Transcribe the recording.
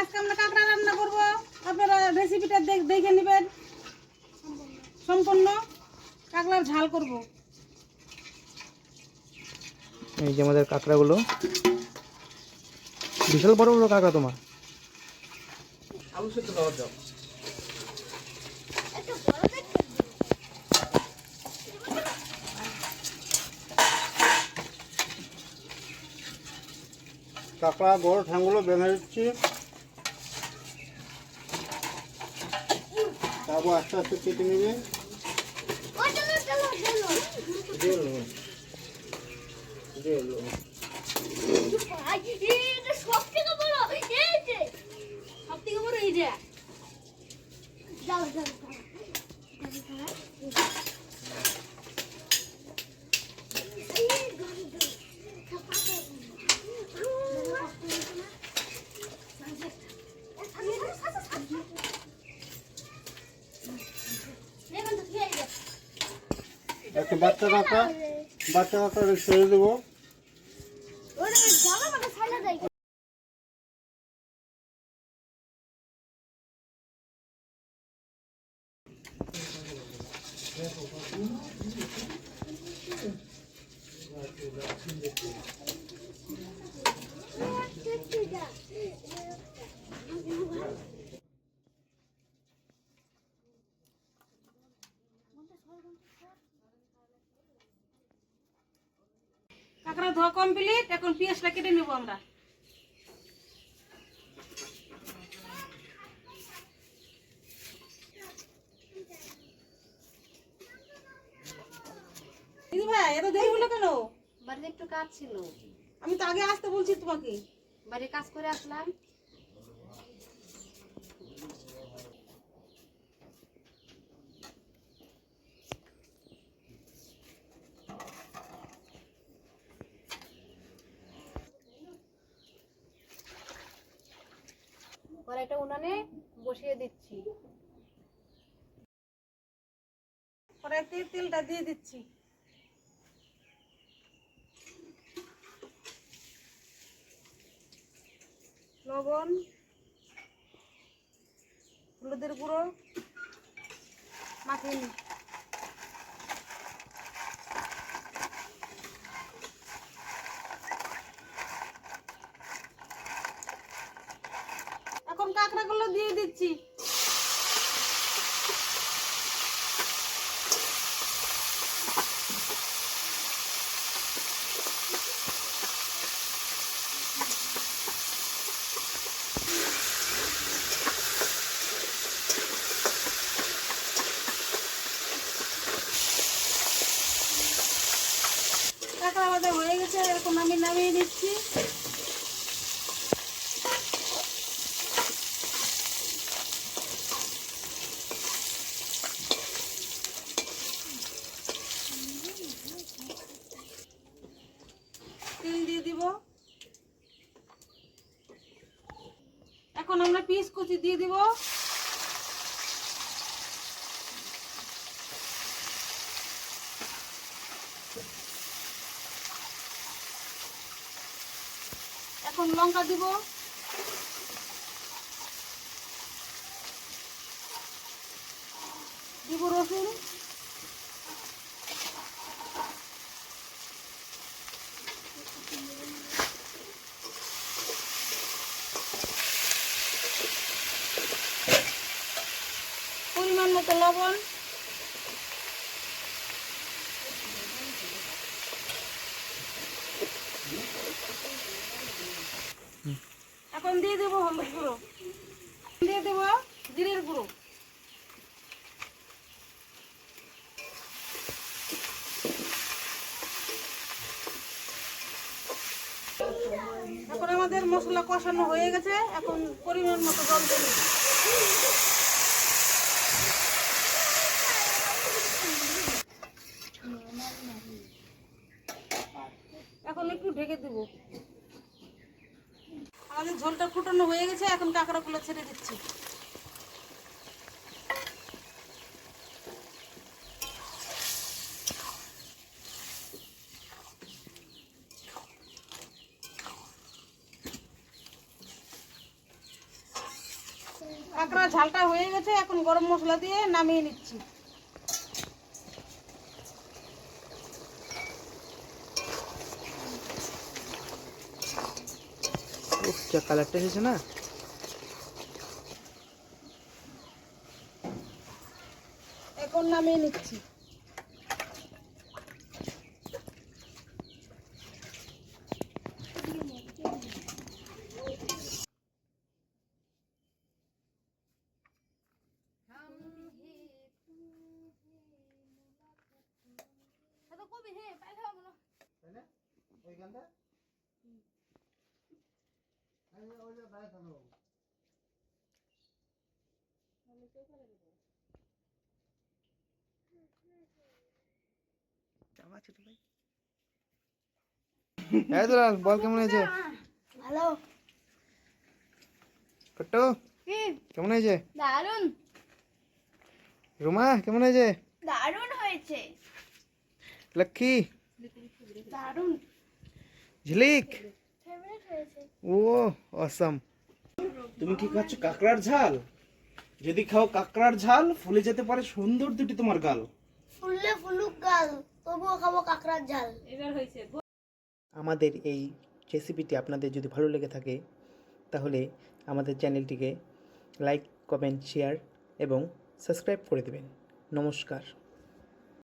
আজকে আমরা কাঁকড়া রান্না করব। আপনারা রেসিপিটা দেখে নেবেন। সম্পূর্ণ কাঁকড়ার ঝাল করব। এই যে আমাদের কাঁকড়াগুলো, বিশাল বড় বড় কাঁকড়া। তোমার আলু সেদ্ধ খাওয়ার দাও। কাঁকড়া বড় ঠ্যাংগুলো বেঁধে দিচ্ছি, তারপর আস্তে আস্তে কেটে নেবে। একটা বাচ্চা কাঁকড়া ছেড়ে দেবো। কাঁকড়া ধোয়া কমপ্লিট। এখন পেঁয়াজটা কেটে নেব আমরা। দিদি ভাই এত দেরি হলো কেন? বাড়িতে একটু কাজ ছিল। আমি তো আগে আসতে বলছি তোমাকে। বাড়ি কাজ করে আসলাম। কড়াইটা উনানে বসিয়ে দিচ্ছি। কড়াইতে তেলটা দিয়ে দিচ্ছি। লবণ, হলুদের গুঁড়ো মাখিয়ে নিই। এখন কাঁকড়াগুলো দিয়ে দিচ্ছি। কাঁকড়া ভাজা হয়ে গেছে, এখন আমি নামিয়ে দিচ্ছি। তেল দিয়ে দিব। এখন আমরা পিস কুচি দিয়ে দিব। এখন লঙ্কা দিব। দিব রসুন। পরিমাণ মতো লবণ। এখন দিয়ে দেবো হলুদ গুঁড়ো, দিয়ে দেবো জিরের গুঁড়ো। এখন আমাদের মশলা কষানো হয়ে গেছে। এখন পরিমাণ মতো জল দেব। এখন একটু ঢেকে দেব। আমাদের ঝোলটা ফুটানো হয়ে গেছে। এখন কাঁকড়াগুলো ছেড়ে দিচ্ছি। কাঁকড়া ঝালটা হয়ে গেছে, এখন গরম মশলা দিয়ে নামিয়ে নিচ্ছি। উফ, যা কালারটা এসেছে না। এখন নামিয়ে নিচ্ছি। হ্যাঁ দুলাল, বল কেমন হয়েছে? ভালো। কট্টু কেমন হয়েছে? দারুণ রুমা কেমন হয়েছে? দারুণ হয়েছে। লক্ষ্মী, দারুণ ঝিলিক, ফেভারিট হয়েছে। ও অসম। তুমি কি খাচ্ছ কাঁকড়ার ঝাল? যদি খাও কাঁকড়ার ঝাল, ফুলে যেতে পারে সুন্দর দুটি তোমার গাল। ফুললে ফুলুক গাল, তবুও খাবো কাঁকড়ার ঝাল। আমাদের এই রেসিপিটি আপনাদের যদি ভালো লেগে থাকে তাহলে আমাদের চ্যানেলটিকে লাইক, কমেন্ট, শেয়ার এবং সাবস্ক্রাইব করে দেবেন। নমস্কার।